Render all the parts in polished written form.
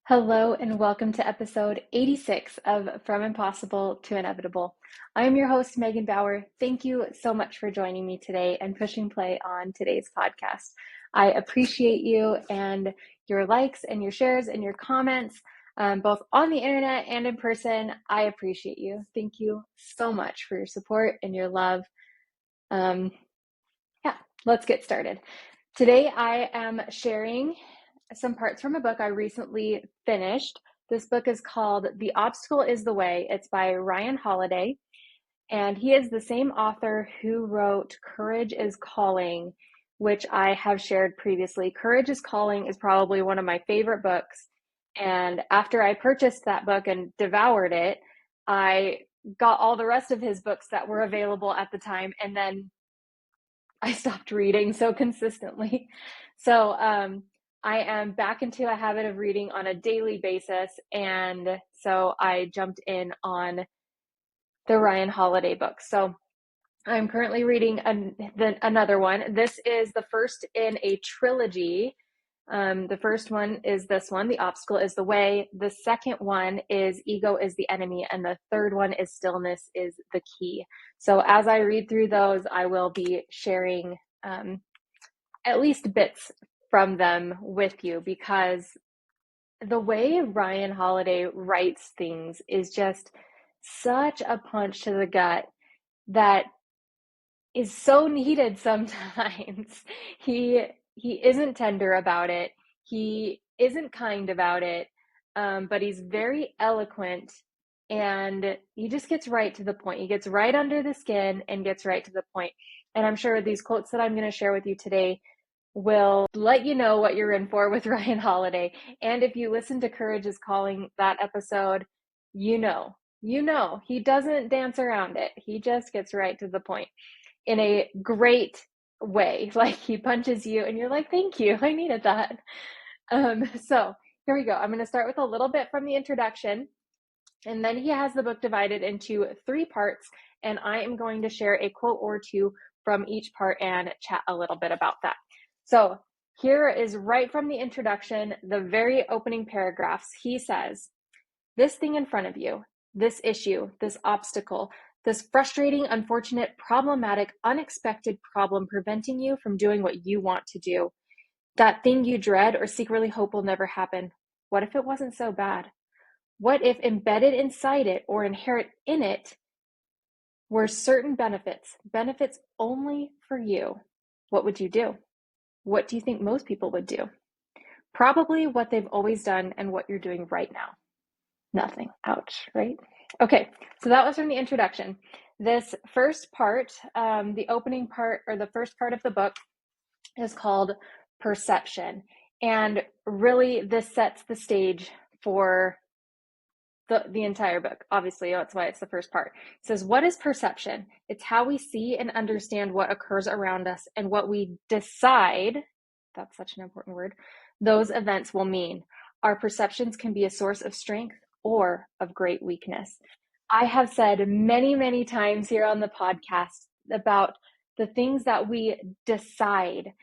Hello and welcome to episode 86 of From Impossible to Inevitable. I am your host, Megan Bauer. Thank you so much for joining me today and pushing play on today's podcast. I appreciate you and your likes and your shares and your comments, both on the internet and in person. I appreciate you. Thank you so much for your support and your love. Let's get started. Today I am sharing some parts from a book I recently finished. This book is called The Obstacle is the Way. It's by Ryan Holiday, and he is the same author who wrote Courage is Calling, which I have shared previously. Courage is Calling is probably one of my favorite books, and after I purchased that book and devoured it, I got all the rest of his books that were available at the time, and then I stopped reading so consistently. So I am back into a habit of reading on a daily basis. And so I jumped in on the Ryan Holiday book. So I'm currently reading another one. This is the first in a trilogy. The first one is this one, The Obstacle is the Way. The second one is Ego is the Enemy. And the third one is Stillness is the Key. So as I read through those, I will be sharing at least bits from them with you, because the way Ryan Holiday writes things is just such a punch to the gut that is so needed sometimes. He isn't tender about it. He isn't kind about it, but he's very eloquent, and he just gets right to the point. He gets right under the skin and gets right to the point. And I'm sure these quotes that I'm going to share with you today will let you know what you're in for with Ryan Holiday. And if you listen to Courage is Calling, that episode, you know, he doesn't dance around it. He just gets right to the point in a great way. Like, he punches you and you're like, thank you, I needed that. So here we go. I'm going to start with a little bit from the introduction, and then he has the book divided into 3 parts, and I am going to share a quote or two from each part and chat a little bit about that. So here is right from the introduction, the very opening paragraphs. He says, "This thing in front of you, this issue, this obstacle, this frustrating, unfortunate, problematic, unexpected problem preventing you from doing what you want to do, that thing you dread or secretly hope will never happen. What if it wasn't so bad? What if embedded inside it or inherent in it were certain benefits only for you? What would you do? What do you think most people would do? Probably what they've always done and what you're doing right now. Nothing." Ouch, right? Okay, so that was from the introduction. This first part, the opening part, or the first part of the book, is called Perception. And really, this sets the stage for the entire book. Obviously, that's why it's the first part. It says, what is perception? It's how we see and understand what occurs around us and what we decide, that's such an important word, those events will mean. Our perceptions can be a source of strength or of great weakness. I have said many, many times here on the podcast about the things that we decide,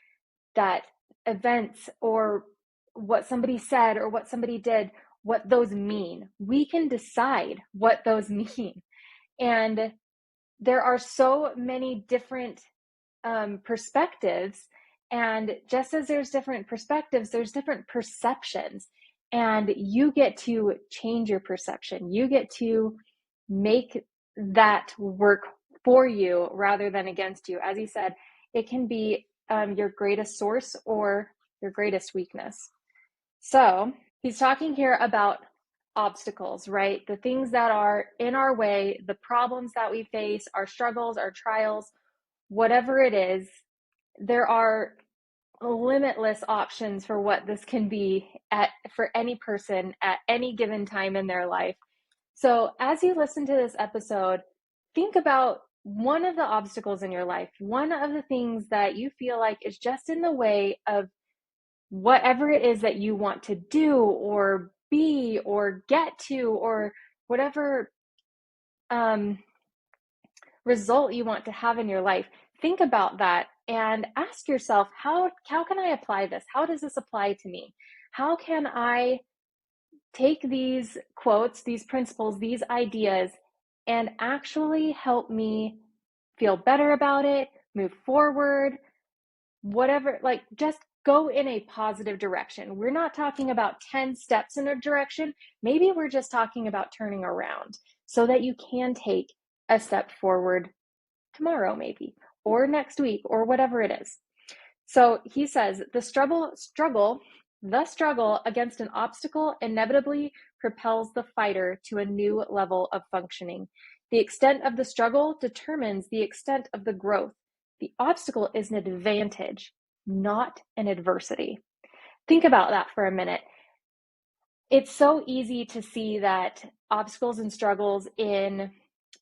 that events or what somebody said or what somebody did, what those mean. We can decide what those mean. And there are so many different perspectives. And just as there's different perspectives, there's different perceptions. And you get to change your perception. You get to make that work for you rather than against you. As he said, it can be your greatest source or your greatest weakness. So he's talking here about obstacles, right? The things that are in our way, the problems that we face, our struggles, our trials, whatever it is. There are limitless options for what this can be for any person at any given time in their life. So as you listen to this episode, think about one of the obstacles in your life, one of the things that you feel like is just in the way of whatever it is that you want to do or be or get to, or whatever result you want to have in your life. Think about that and ask yourself, how can I apply this? How does this apply to me? How can I take these quotes, these principles, these ideas, and actually help me feel better about it, move forward, whatever, like just go in a positive direction. We're not talking about 10 steps in a direction. Maybe we're just talking about turning around so that you can take a step forward tomorrow, maybe, or next week, or whatever it is. So he says the struggle against an obstacle inevitably propels the fighter to a new level of functioning. The extent of the struggle determines the extent of the growth. The obstacle is an advantage, not an adversity. Think about that for a minute. It's so easy to see that obstacles and struggles in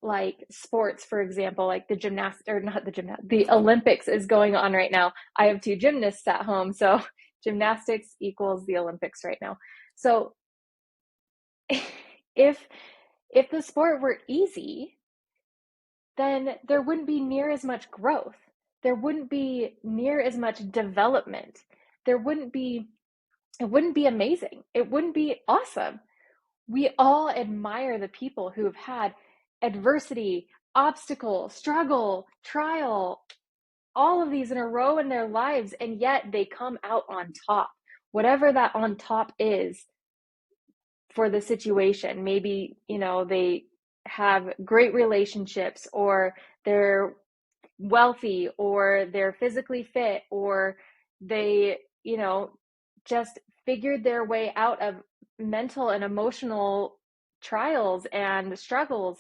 like sports, for example, like the Olympics is going on right now. I have two gymnasts at home, so gymnastics equals the Olympics right now. So if the sport were easy, then there wouldn't be near as much growth. There wouldn't be near as much development. It wouldn't be amazing. It wouldn't be awesome. We all admire the people who have had adversity, obstacle, struggle, trial, all of these in a row in their lives, and yet they come out on top. Whatever that on top is for the situation. Maybe, they have great relationships, or they're wealthy, or they're physically fit, or they, just figured their way out of mental and emotional trials and struggles.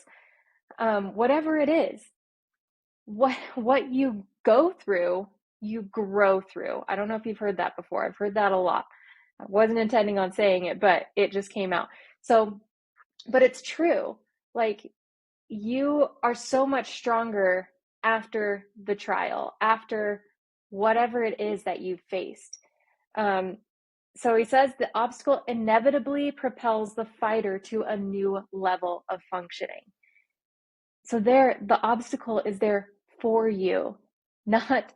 Whatever it is, what you go through, you grow through. I don't know if you've heard that before. I've heard that a lot. I wasn't intending on saying it, but it just came out. So, but it's true. Like, you are so much stronger after the trial, after whatever it is that you've faced. So he says the obstacle inevitably propels the fighter to a new level of functioning. So the obstacle is there for you, not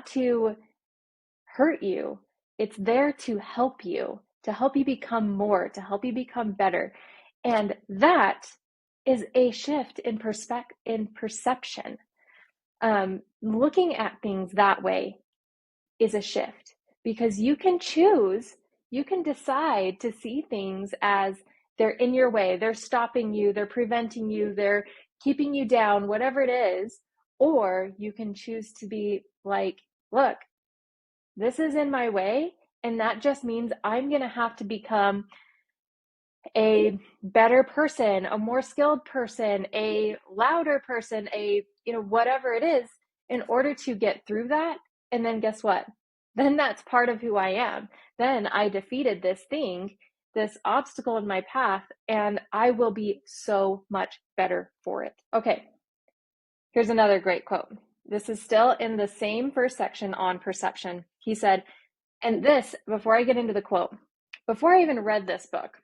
to hurt you. It's there to help you become more, to help you become better. And that is a shift in perception. Looking at things that way is a shift, because you can decide to see things as they're in your way, they're stopping you, they're preventing you, they're keeping you down, whatever it is. Or you can choose to be like, look, this is in my way, and that just means I'm going to have to become a better person, a more skilled person, a louder person, whatever it is, in order to get through that. And then guess what? Then that's part of who I am. Then I defeated this thing, this obstacle in my path, and I will be so much better for it. Okay, here's another great quote. This is still in the same first section on perception. He said, and this, before I get into the quote, before I even read this book,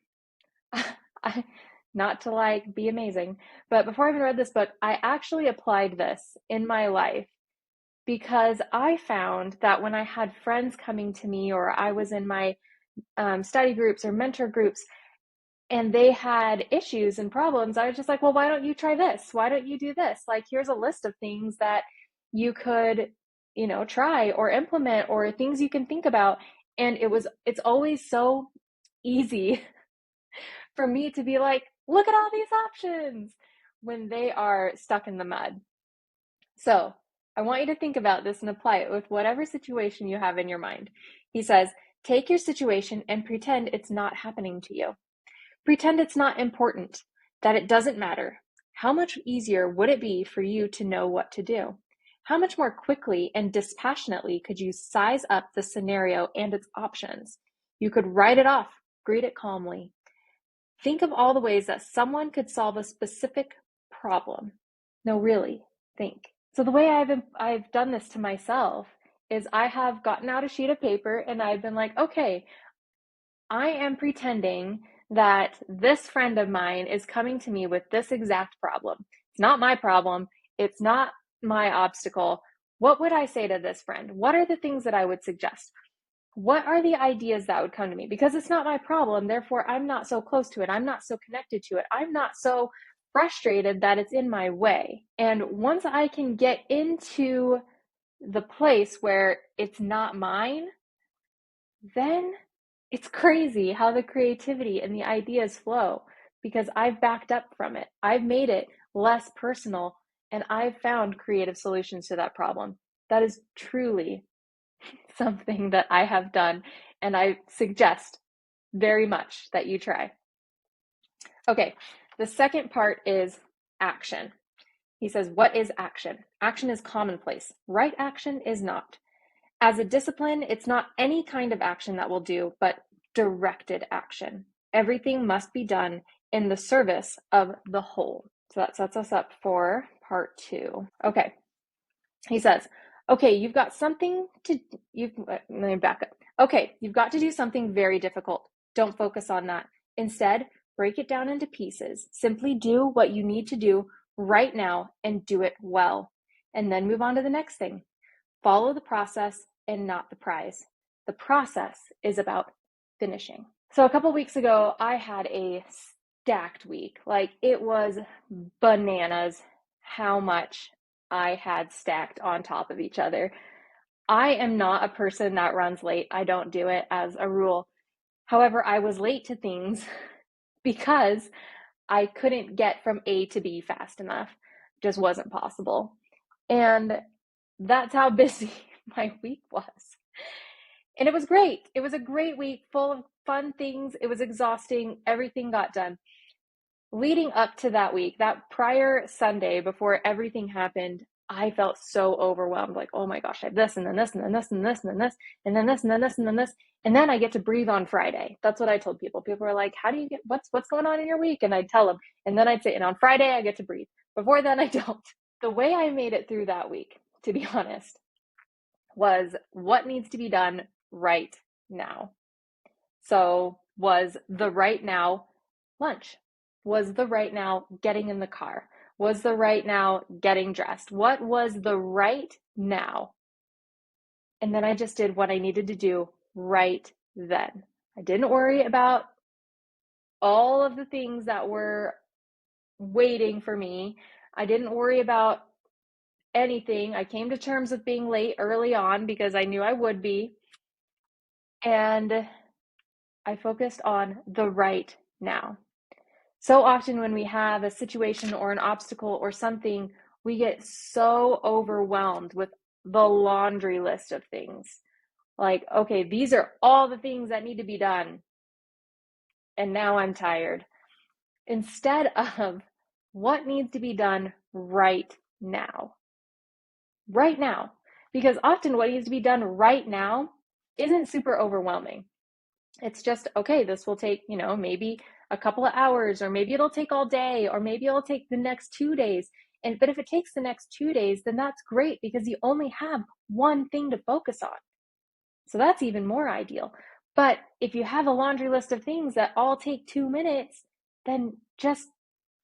not to be amazing, but before I even read this book, I actually applied this in my life, because I found that when I had friends coming to me, or I was in my study groups or mentor groups, and they had issues and problems, I was just like, well, why don't you try this? Why don't you do this? Like, here's a list of things that you could, try or implement, or things you can think about. And it's always so easy for me to be like, look at all these options, when they are stuck in the mud. So I want you to think about this and apply it with whatever situation you have in your mind. He says, take your situation and pretend it's not happening to you. Pretend it's not important, that it doesn't matter. How much easier would it be for you to know what to do? How much more quickly and dispassionately could you size up the scenario and its options? You could write it off, greet it calmly. Think of all the ways that someone could solve a specific problem. No, really, think. So the way I've done this to myself is I have gotten out a sheet of paper and I've been like, okay, I am pretending that this friend of mine is coming to me with this exact problem. It's not my problem. It's not my obstacle. What would I say to this friend? What are the things that I would suggest? What are the ideas that would come to me? Because it's not my problem, therefore I'm not so close to it. I'm not so connected to it. I'm not so frustrated that it's in my way. And once I can get into the place where it's not mine, then it's crazy how the creativity and the ideas flow because I've backed up from it. I've made it less personal and I've found creative solutions to that problem. That is truly something that I have done, and I suggest very much that you try. Okay, the second part is action. He says, what is action? Action is commonplace. Right action is not. As a discipline, it's not any kind of action that will do, but directed action. Everything must be done in the service of the whole. So that sets us up for part 2. Okay, he says, okay, let me back up. Okay, you've got to do something very difficult. Don't focus on that. Instead, break it down into pieces. Simply do what you need to do right now and do it well. And then move on to the next thing. Follow the process and not the prize. The process is about finishing. So a couple weeks ago, I had a stacked week. Like, it was bananas how much I had stacked on top of each other. I am not a person that runs late. I don't do it as a rule. However, I was late to things because I couldn't get from A to B fast enough. It just wasn't possible. And that's how busy my week was. And it was great. It was a great week full of fun things. It was exhausting. Everything got done. Leading up to that week, that prior Sunday before everything happened, I felt so overwhelmed. Like, oh my gosh, I have this and then this and then this and this and then this and then this and then this and then this. And then I get to breathe on Friday. That's what I told people. People were like, how do you get, what's going on in your week? And I'd tell them. And then I'd say, and on Friday, I get to breathe. Before then, I don't. The way I made it through that week, to be honest, was what needs to be done right now. So was the right now lunch? Was the right now getting in the car? Was the right now getting dressed? What was the right now? And then I just did what I needed to do right then. I didn't worry about all of the things that were waiting for me. I didn't worry about anything. I came to terms with being late early on because I knew I would be. And I focused on the right now. So often when we have a situation or an obstacle or something, we get so overwhelmed with the laundry list of things. Like, okay, these are all the things that need to be done. And now I'm tired. Instead of what needs to be done right now. Right now. Because often what needs to be done right now isn't super overwhelming. It's just, okay, this will take, maybe a couple of hours, or maybe it'll take all day, or maybe it'll take the next 2 days. But if it takes the next 2 days, then that's great because you only have one thing to focus on. So that's even more ideal. But if you have a laundry list of things that all take 2 minutes, then just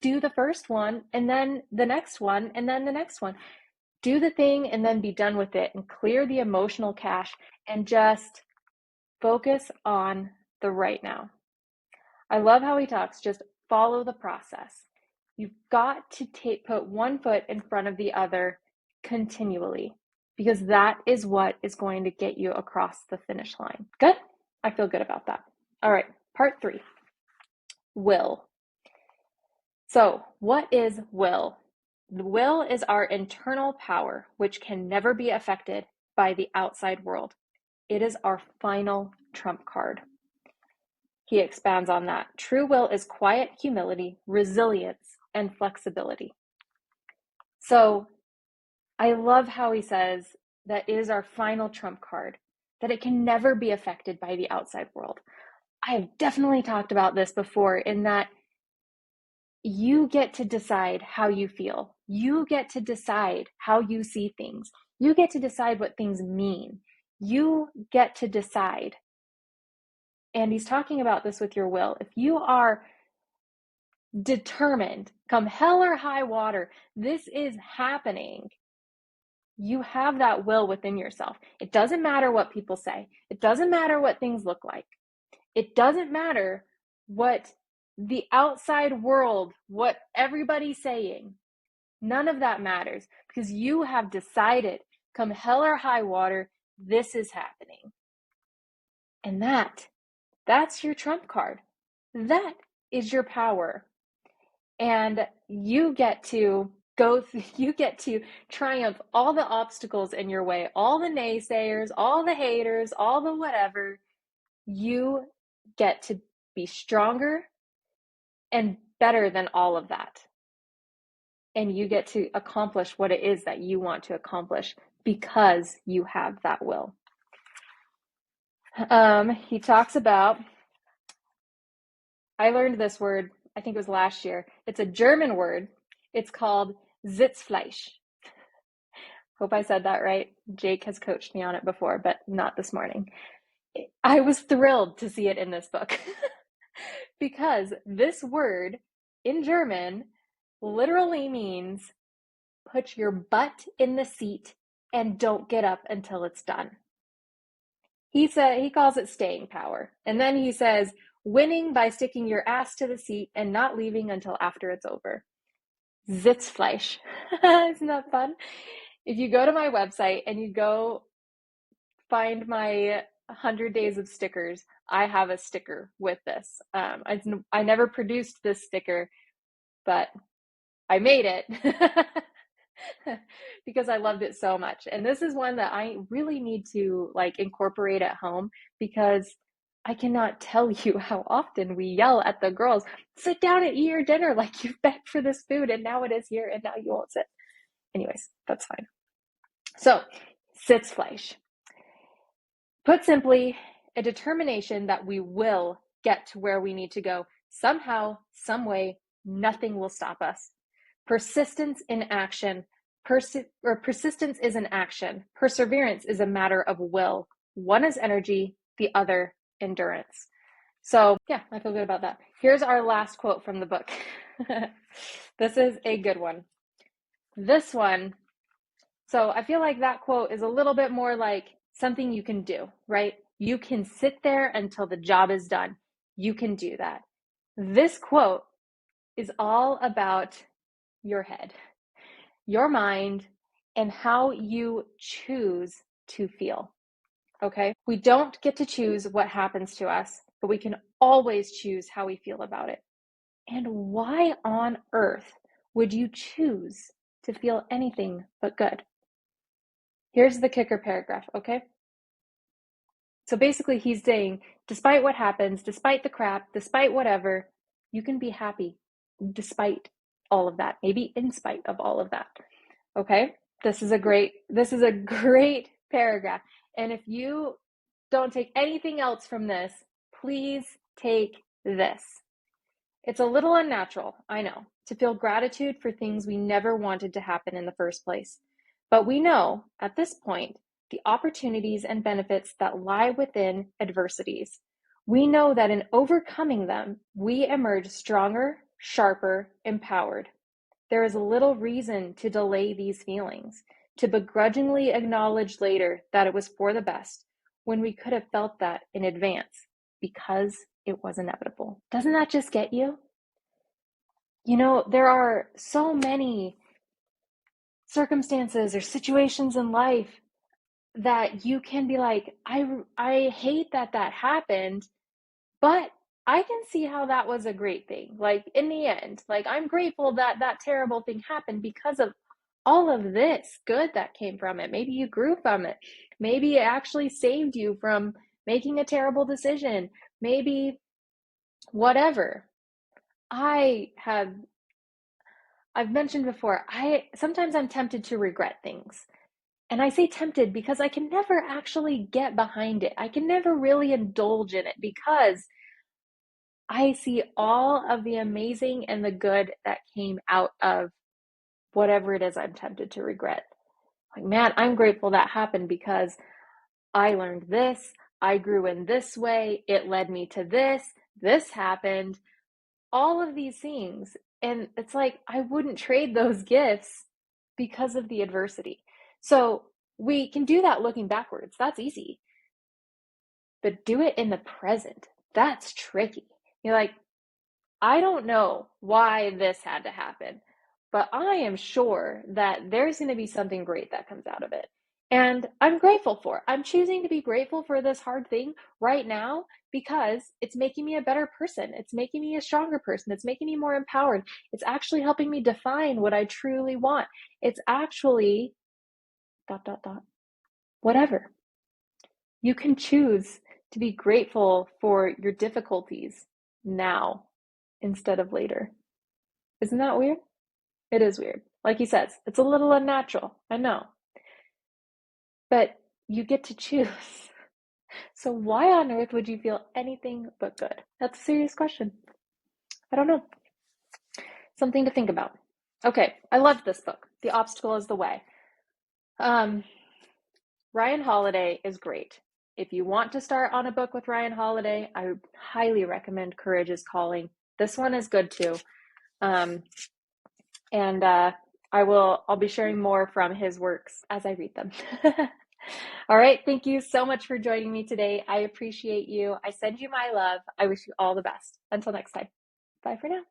do the first one and then the next one and then the next one. Do the thing and then be done with it and clear the emotional cache and just focus on the right now. I love how he talks, just follow the process. You've got to put one foot in front of the other continually because that is what is going to get you across the finish line. Good? I feel good about that. All right, part 3, will. So, what is will? The will is our internal power, which can never be affected by the outside world. It is our final trump card. He expands on that. True will is quiet humility, resilience, and flexibility. So I love how he says that is our final trump card, that it can never be affected by the outside world. I have definitely talked about this before in that you get to decide how you feel. You get to decide how you see things. You get to decide what things mean. You get to decide. And he's talking about this with your will. If you are determined, come hell or high water, this is happening, You have that will within yourself. It doesn't matter what people say. It doesn't matter what things look like. It doesn't matter what the outside world, what everybody's saying. None of that matters because you have decided, come hell or high water, this is happening. And that's your trump card. That is your power. And you get to you get to triumph all the obstacles in your way, all the naysayers, all the haters, all the whatever. You get to be stronger and better than all of that. And you get to accomplish what it is that you want to accomplish because you have that will. He talks about, I learned this word, I think it was last year. It's a German word. It's called Sitzfleisch. Hope I said that right. Jake has coached me on it before, but not this morning. I was thrilled to see it in this book because this word in German literally means put your butt in the seat and don't get up until it's done. He calls it staying power. And then he says, winning by sticking your ass to the seat and not leaving until after it's over. Sitzfleisch. Isn't that fun? If you go to my website and you go find my 100 days of stickers, I have a sticker with this. I never produced this sticker, but I made it because I loved it so much. And this is one that I really need to incorporate at home because I cannot tell you how often we yell at the girls, sit down and eat your dinner, like you've begged for this food and now it is here and now you won't sit. Anyways, that's fine. So, Sitzfleisch. Put simply, a determination that we will get to where we need to go. Somehow, some way, nothing will stop us. Persistence in action. Persistence is an action. Perseverance is a matter of will. One is energy, the other endurance. So yeah, I feel good about that. Here's our last quote from the book. This is a good one. This one, so I feel like that quote is a little bit more like something you can do, right? You can sit there until the job is done. You can do that. This quote is all about your head, your mind, and how you choose to feel. Okay? We don't get to choose what happens to us, but we can always choose how we feel about it. And why on earth would you choose to feel anything but good? Here's the kicker paragraph, okay? So basically, he's saying, despite what happens, despite the crap, despite whatever, you can be happy despite all of that, maybe in spite of all of that. Okay? This is a great paragraph. And if you don't take anything else from this, please take this. It's a little unnatural, I know, to feel gratitude for things we never wanted to happen in the first place. But we know, at this point, the opportunities and benefits that lie within adversities. We know that in overcoming them, we emerge stronger, sharper, empowered. There is little reason to delay these feelings, to begrudgingly acknowledge later that it was for the best, when we could have felt that in advance, because it was inevitable. Doesn't that just get you? You know, there are so many circumstances or situations in life that you can be like, I hate that happened, but I can see how that was a great thing. Like in the end, like I'm grateful that that terrible thing happened because of all of this good that came from it. Maybe you grew from it. Maybe it actually saved you from making a terrible decision. Maybe whatever. I've mentioned before, sometimes I'm tempted to regret things. And I say tempted because I can never actually get behind it. I can never really indulge in it because I see all of the amazing and the good that came out of whatever it is I'm tempted to regret. Like, man, I'm grateful that happened because I learned this, I grew in this way, it led me to this happened, all of these things. And it's like, I wouldn't trade those gifts because of the adversity. So we can do that looking backwards. That's easy. But do it in the present. That's tricky. You're like, I don't know why this had to happen, but I am sure that there's going to be something great that comes out of it. And I'm grateful for it. I'm choosing to be grateful for this hard thing right now because it's making me a better person. It's making me a stronger person. It's making me more empowered. It's actually helping me define what I truly want. It's actually dot, dot, dot, whatever. You can choose to be grateful for your difficulties now instead of later. Isn't that weird? It is weird. Like he says, it's a little unnatural. I know. But you get to choose. So why on earth would you feel anything but good? That's a serious question. I don't know. Something to think about. Okay, I loved this book. The Obstacle is the Way. Ryan Holiday is great. If you want to start on a book with Ryan Holiday, I highly recommend Courage is Calling. This one is good too. And I'll be sharing more from his works as I read them. All right. Thank you so much for joining me today. I appreciate you. I send you my love. I wish you all the best. Until next time. Bye for now.